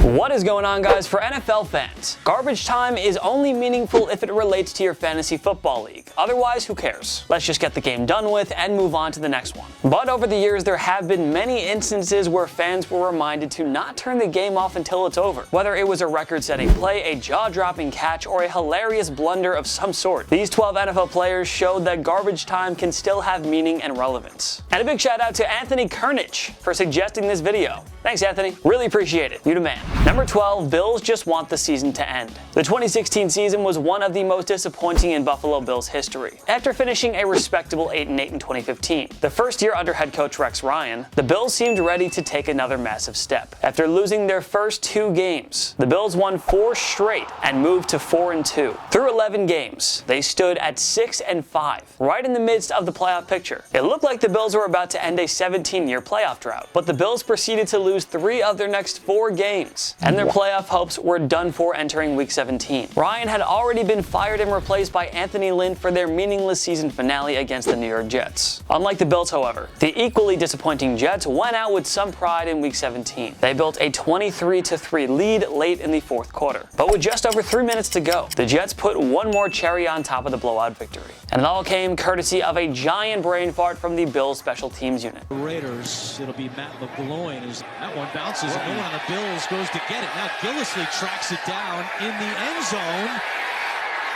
What is going on, guys? For NFL fans, garbage time is only meaningful if it relates to your fantasy football league. Otherwise, who cares? Let's just get the game done with and move on to the next one. But over the years, there have been many instances where fans were reminded to not turn the game off until it's over. Whether it was a record-setting play, a jaw-dropping catch, or a hilarious blunder of some sort, these 12 NFL players showed that garbage time can still have meaning and relevance. And a big shout out to Anthony Kernich for suggesting this video. Thanks, Anthony. Really appreciate it. You the man. Number 12, Bills just want the season to end. The 2016 season was one of the most disappointing in Buffalo Bills history. After finishing a respectable 8-8 in 2015, the first year under head coach Rex Ryan, the Bills seemed ready to take another massive step. After losing their first 2 games, the Bills won 4 straight and moved to 4-2. Through 11 games, they stood at 6-5, right in the midst of the playoff picture. It looked like the Bills were about to end a 17-year playoff drought, but the Bills proceeded to lose 3 of their next 4 games, and their playoff hopes were done for entering Week 17. Ryan had already been fired and replaced by Anthony Lynn for their meaningless season finale against the New York Jets. Unlike the Bills, however, the equally disappointing Jets went out with some pride in Week 17. They built a 23-3 lead late in the 4th quarter. But with just over 3 minutes to go, the Jets put one more cherry on top of the blowout victory. And it all came courtesy of a giant brain fart from the Bills special teams unit. The Raiders, it'll be Matt LeBlanc as that one bounces and no one on the Bills goes to get it. Now Gillislee tracks it down in the end zone.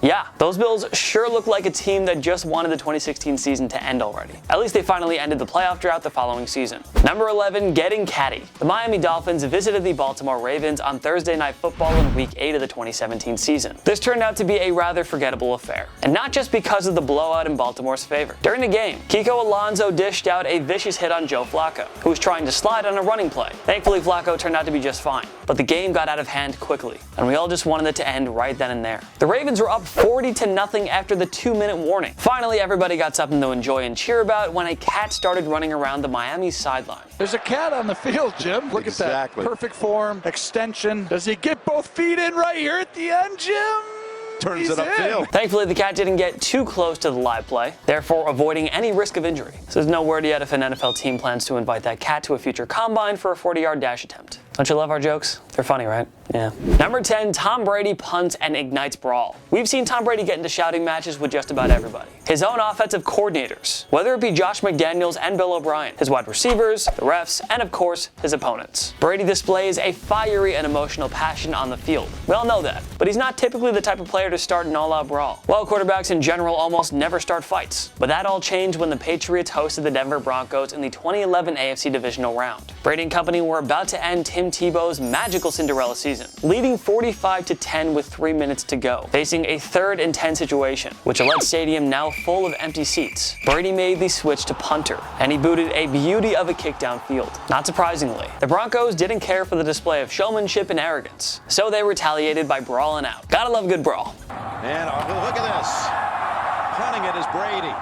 Yeah, those Bills sure look like a team that just wanted the 2016 season to end already. At least they finally ended the playoff drought the following season. Number 11, getting catty. The Miami Dolphins visited the Baltimore Ravens on Thursday Night Football in Week 8 of the 2017 season. This turned out to be a rather forgettable affair, and not just because of the blowout in Baltimore's favor. During the game, Kiko Alonso dished out a vicious hit on Joe Flacco, who was trying to slide on a running play. Thankfully, Flacco turned out to be just fine, but the game got out of hand quickly, and we all just wanted it to end right then and there. The Ravens were up 40-0 after the 2-minute warning. Finally, everybody got something to enjoy and cheer about when a cat started running around the Miami sideline. There's a cat on the field, Jim. Look at that. Perfect form, extension. Does he get both feet in right here at the end, Jim? Turns it upfield. Thankfully, the cat didn't get too close to the live play, therefore avoiding any risk of injury. So there's no word yet if an NFL team plans to invite that cat to a future combine for a 40-yard dash attempt. Don't you love our jokes? They're funny, right? Yeah. Number 10, Tom Brady punts and ignites Brawl. We've seen Tom Brady get into shouting matches with just about everybody. His own offensive coordinators, whether it be Josh McDaniels and Bill O'Brien, his wide receivers, the refs, and of course, his opponents. Brady displays a fiery and emotional passion on the field. We all know that, but he's not typically the type of player to start an all-out brawl. Well, quarterbacks in general almost never start fights, but that all changed when the Patriots hosted the Denver Broncos in the 2011 AFC Divisional Round. Brady and company were about to end Tim Tebow's magical Cinderella season, leading 45-10 with 3 minutes to go, facing a 3rd and 10 situation, with Gillette Stadium now full of empty seats. Brady made the switch to punter, and he booted a beauty of a kick downfield. Not surprisingly, the Broncos didn't care for the display of showmanship and arrogance, so they retaliated by brawling out. Gotta love a good brawl. And look at this. Punting it is Brady.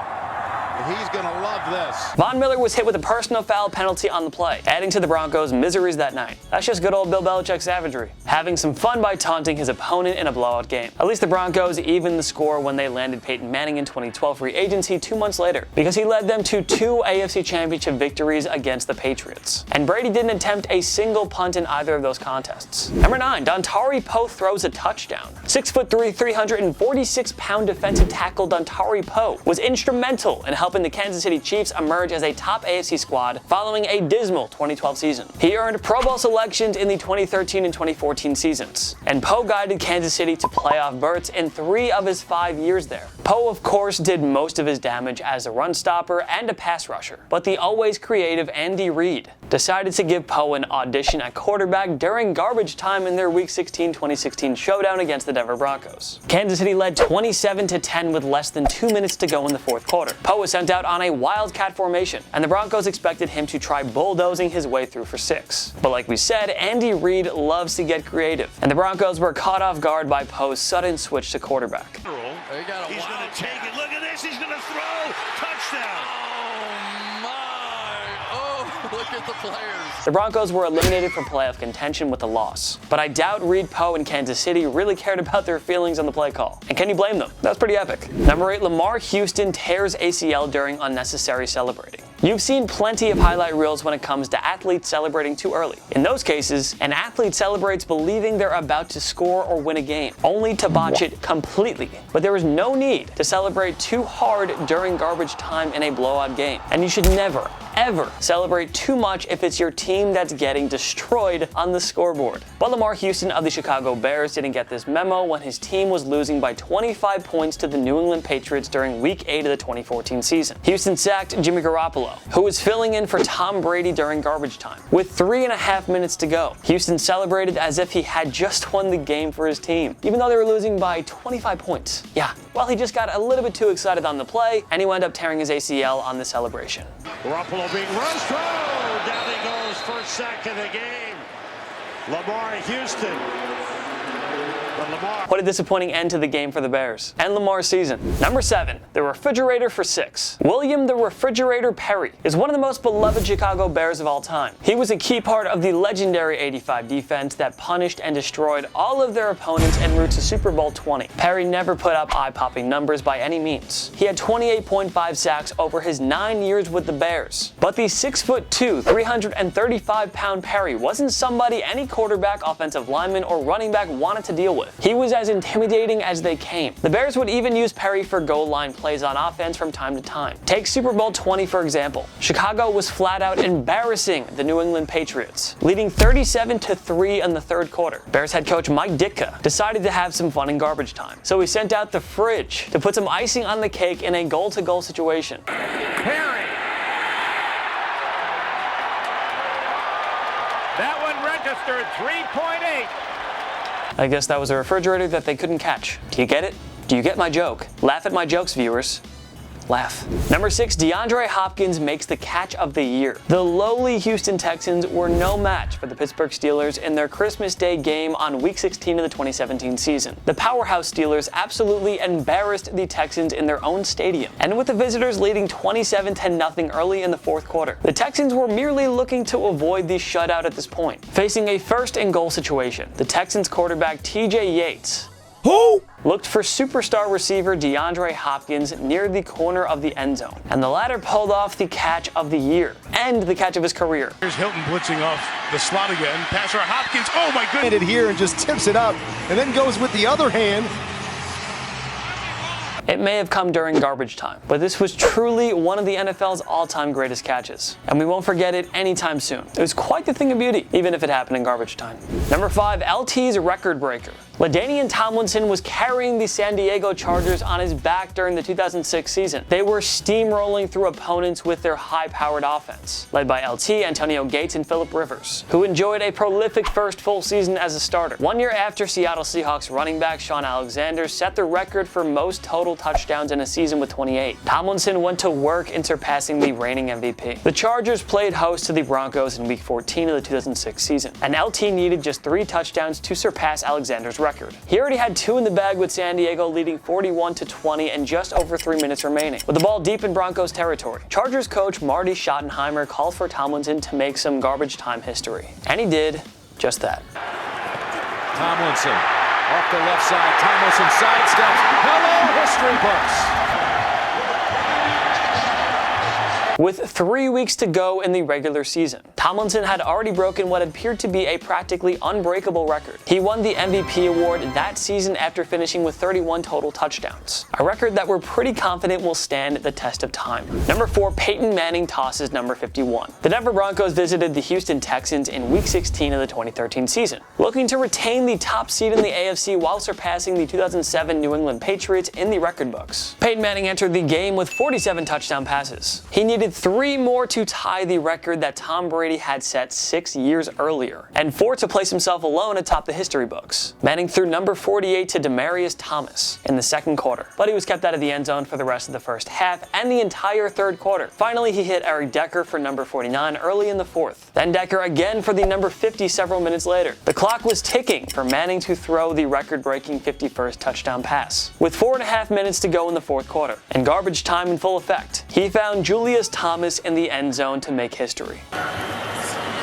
He's going to love this. Von Miller was hit with a personal foul penalty on the play, adding to the Broncos' miseries that night. That's just good old Bill Belichick savagery, having some fun by taunting his opponent in a blowout game. At least the Broncos evened the score when they landed Peyton Manning in 2012 free agency 2 months later, because he led them to 2 AFC Championship victories against the Patriots. And Brady didn't attempt a single punt in either of those contests. Number 9, Dontari Poe throws a touchdown. 6'3", 346-pound defensive tackle Dontari Poe was instrumental in helping the Kansas City Chiefs emerge as a top AFC squad following a dismal 2012 season. He earned Pro Bowl selections in the 2013 and 2014 seasons, and Poe guided Kansas City to playoff berths in 3 of his 5 years there. Poe, of course, did most of his damage as a run stopper and a pass rusher, but the always creative Andy Reid decided to give Poe an audition at quarterback during garbage time in their Week 16 2016 showdown against the Denver Broncos. Kansas City led 27-10 with less than 2 minutes to go in the 4th quarter. Poe was sent out on a wildcat formation, and the Broncos expected him to try bulldozing his way through for 6. But like we said, Andy Reid loves to get creative, and the Broncos were caught off guard by Poe's sudden switch to quarterback. He's going to take it. Look at this. He's going to throw. Touchdown. Oh, my. Oh. Look at the players. The Broncos were eliminated from playoff contention with a loss, but I doubt Reed Poe in Kansas City really cared about their feelings on the play call. And can you blame them? That was pretty epic. Number 8, Lamar Houston tears ACL during unnecessary celebrating. You've seen plenty of highlight reels when it comes to athletes celebrating too early. In those cases, an athlete celebrates believing they're about to score or win a game, only to botch it completely. But there is no need to celebrate too hard during garbage time in a blowout game. And you should never, ever celebrate too much if it's your team that's getting destroyed on the scoreboard. But Lamar Houston of the Chicago Bears didn't get this memo when his team was losing by 25 points to the New England Patriots during Week 8 of the 2014 season. Houston sacked Jimmy Garoppolo, who was filling in for Tom Brady during garbage time. With 3.5 minutes to go, Houston celebrated as if he had just won the game for his team, even though they were losing by 25 points. Yeah, well, he just got a little bit too excited on the play, and he wound up tearing his ACL on the celebration. Garoppolo being rushed. Oh, down he goes, first sack of the game. Lamar Houston. But Lamar. What a disappointing end to the game for the Bears and Lamar's season. Number 7, the refrigerator for 6. William the Refrigerator Perry is one of the most beloved Chicago Bears of all time. He was a key part of the legendary 85 defense that punished and destroyed all of their opponents en route to Super Bowl 20. Perry never put up eye-popping numbers by any means. He had 28.5 sacks over his 9 years with the Bears. But the 6'2", 335-pound Perry wasn't somebody any quarterback, offensive lineman, or running back wanted to deal with. He was as intimidating as they came. The Bears would even use Perry for goal line plays on offense from time to time. Take Super Bowl 20 for example. Chicago was flat out embarrassing the New England Patriots, leading 37-3 in the third quarter. Bears head coach Mike Ditka decided to have some fun in garbage time, so he sent out the fridge to put some icing on the cake in a goal-to-goal situation. Perry. That one registered 3.8. I guess that was a refrigerator that they couldn't catch. Do you get it? Do you get my joke? Laugh at my jokes, viewers. Laugh. Number 6, DeAndre Hopkins makes the catch of the year. The lowly Houston Texans were no match for the Pittsburgh Steelers in their Christmas Day game on Week 16 of the 2017 season. The powerhouse Steelers absolutely embarrassed the Texans in their own stadium, and with the visitors leading 27-0 early in the fourth quarter. The Texans were merely looking to avoid the shutout at this point. Facing a first and goal situation, the Texans quarterback TJ Yates looked for superstar receiver DeAndre Hopkins near the corner of the end zone, and the latter pulled off the catch of the year and the catch of his career. Here's Hilton blitzing off the slot again. Passer Hopkins, oh my goodness! Here and just tips it up, and then goes with the other hand. It may have come during garbage time, but this was truly one of the NFL's all-time greatest catches, and we won't forget it anytime soon. It was quite the thing of beauty, even if it happened in garbage time. Number 5, LTs A Record Breaker. LaDainian Tomlinson was carrying the San Diego Chargers on his back during the 2006 season. They were steamrolling through opponents with their high-powered offense, led by LT, Antonio Gates, and Phillip Rivers, who enjoyed a prolific first full season as a starter. 1 year after Seattle Seahawks running back Shaun Alexander set the record for most total touchdowns in a season with 28. Tomlinson went to work in surpassing the reigning MVP. The Chargers played host to the Broncos in Week 14 of the 2006 season, and LT needed just 3 touchdowns to surpass Alexander's record. He already had 2 in the bag with San Diego leading 41-20 and just over 3 minutes remaining, with the ball deep in Broncos territory. Chargers coach Marty Schottenheimer called for Tomlinson to make some garbage time history, and he did just that. Tomlinson off the left side. Tomlinson sidesteps. Hello, history books. With 3 weeks to go in the regular season, Tomlinson had already broken what appeared to be a practically unbreakable record. He won the MVP award that season after finishing with 31 total touchdowns, a record that we're pretty confident will stand the test of time. Number 4, Peyton Manning tosses number 51. The Denver Broncos visited the Houston Texans in Week 16 of the 2013 season, looking to retain the top seed in the AFC while surpassing the 2007 New England Patriots in the record books. Peyton Manning entered the game with 47 touchdown passes. He needed 3 more to tie the record that Tom Brady had set 6 years earlier, and 4 to place himself alone atop the history books. Manning threw number 48 to Demaryius Thomas in the second quarter, but he was kept out of the end zone for the rest of the first half and the entire third quarter. Finally, he hit Eric Decker for number 49 early in the fourth, then Decker again for the number 50 several minutes later. The clock was ticking for Manning to throw the record-breaking 51st touchdown pass. With 4.5 minutes to go in the fourth quarter, and garbage time in full effect, he found Julius Thomas in the end zone to make history.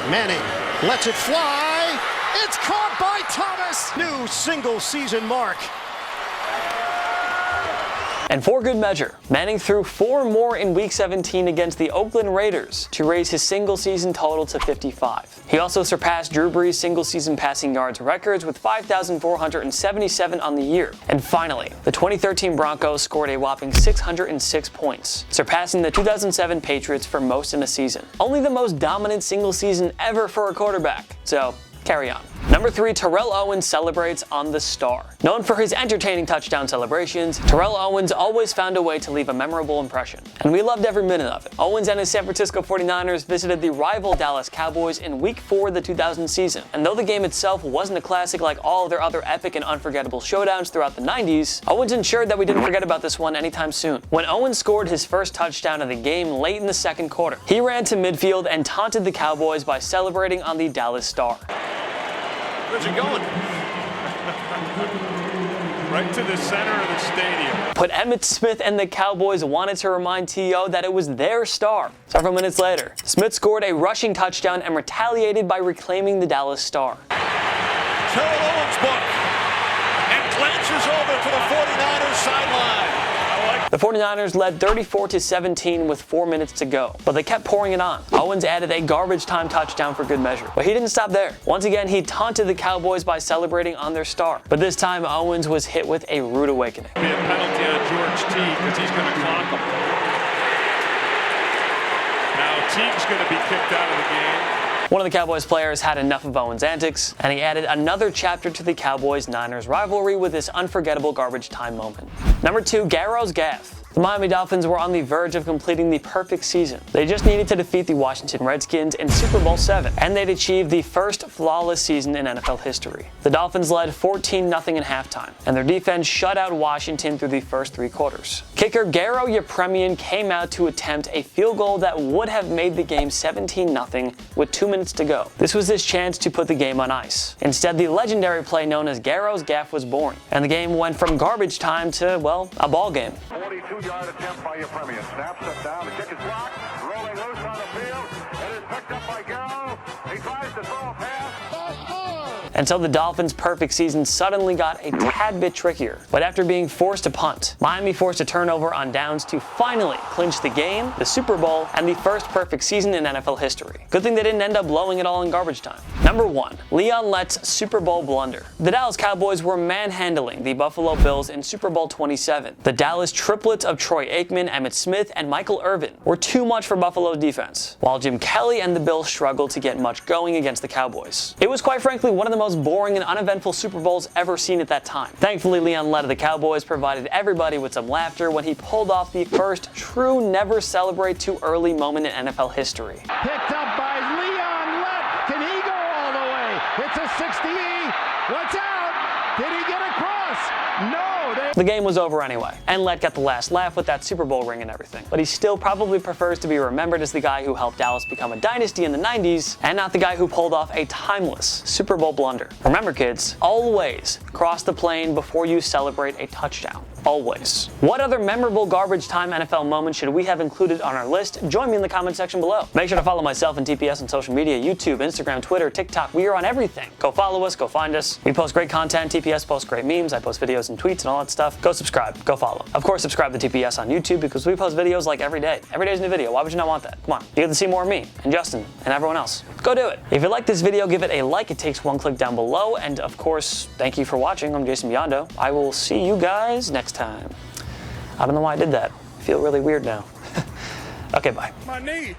Manning lets it fly. It's caught by Thomas. New single-season mark. And for good measure, Manning threw 4 more in Week 17 against the Oakland Raiders to raise his single-season total to 55. He also surpassed Drew Brees' single-season passing yards records with 5,477 on the year. And finally, the 2013 Broncos scored a whopping 606 points, surpassing the 2007 Patriots for most in a season. Only the most dominant single season ever for a quarterback. So, carry on. Number 3, Terrell Owens celebrates on the star. Known for his entertaining touchdown celebrations, Terrell Owens always found a way to leave a memorable impression, and we loved every minute of it. Owens and his San Francisco 49ers visited the rival Dallas Cowboys in Week 4 of the 2000 season, and though the game itself wasn't a classic like all of their other epic and unforgettable showdowns throughout the 90s, Owens ensured that we didn't forget about this one anytime soon. When Owens scored his first touchdown of the game late in the second quarter, he ran to midfield and taunted the Cowboys by celebrating on the Dallas Star. Where's he going? Right to the center of the stadium. But Emmitt Smith and the Cowboys wanted to remind T.O. that it was their star. Several minutes later, Smith scored a rushing touchdown and retaliated by reclaiming the Dallas Star. Terrell Owens book and glances over to the 49ers sideline. The 49ers led 34-17 with 4 minutes to go, but they kept pouring it on. Owens added a garbage time touchdown for good measure, but he didn't stop there. Once again, he taunted the Cowboys by celebrating on their star, but this time Owens was hit with a rude awakening. Be a penalty on George Teague because he's going to clock him. Now Teague's going to be kicked out of the game. One of the Cowboys players had enough of Owens' antics, and he added another chapter to the Cowboys-Niners rivalry with this unforgettable garbage time moment. Number 2, Barrows Gaffs. The Miami Dolphins were on the verge of completing the perfect season. They just needed to defeat the Washington Redskins in Super Bowl VII, and they'd achieved the first flawless season in NFL history. The Dolphins led 14-0 in halftime, and their defense shut out Washington through the first 3 quarters. Kicker Garo Yepremian came out to attempt a field goal that would have made the game 17-0 with 2 minutes to go. This was his chance to put the game on ice. Instead, the legendary play known as Garo's Gaff was born, and the game went from garbage time to, well, a ball game. 42-yard attempt by Yepremian. Snap, step down, the kick is blocked, rolling loose on the field. It is picked up by Garo. He tries to throw a pass. And so the Dolphins' perfect season suddenly got a tad bit trickier. But after being forced to punt, Miami forced a turnover on downs to finally clinch the game, the Super Bowl, and the first perfect season in NFL history. Good thing they didn't end up blowing it all in garbage time. Number 1, Leon Lett's Super Bowl blunder. The Dallas Cowboys were manhandling the Buffalo Bills in Super Bowl 27. The Dallas triplets of Troy Aikman, Emmitt Smith, and Michael Irvin were too much for Buffalo's defense, while Jim Kelly and the Bills struggled to get much going against the Cowboys. It was quite frankly one of the most boring and uneventful Super Bowls ever seen at that time. Thankfully, Leon Lett of the Cowboys provided everybody with some laughter when he pulled off the first true never celebrate too early moment in NFL history. Picked up by Leon Lett. Can he go all the way? It's a 60. What's out? Did he get across? No. The game was over anyway, and Lett got the last laugh with that Super Bowl ring and everything. But he still probably prefers to be remembered as the guy who helped Dallas become a dynasty in the 90s, and not the guy who pulled off a timeless Super Bowl blunder. Remember kids, always cross the plane before you celebrate a touchdown. Always. What other memorable garbage time NFL moments should we have included on our list? Join me in the comment section below. Make sure to follow myself and TPS on social media, YouTube, Instagram, Twitter, TikTok. We are on everything. Go follow us, go find us. We post great content. TPS posts great memes. I post videos and tweets and all that stuff. Go subscribe, go follow. Of course, subscribe to TPS on YouTube because we post videos like every day. Every day's a new video. Why would you not want that? Come on. You get to see more of me and Justin and everyone else. Go do it. If you like this video, give it a like. It takes 1 click down below. And of course, thank you for watching. I'm Jason Biondo. I will see you guys next time. I don't know why I did that. I feel really weird now. Okay, bye. My knee.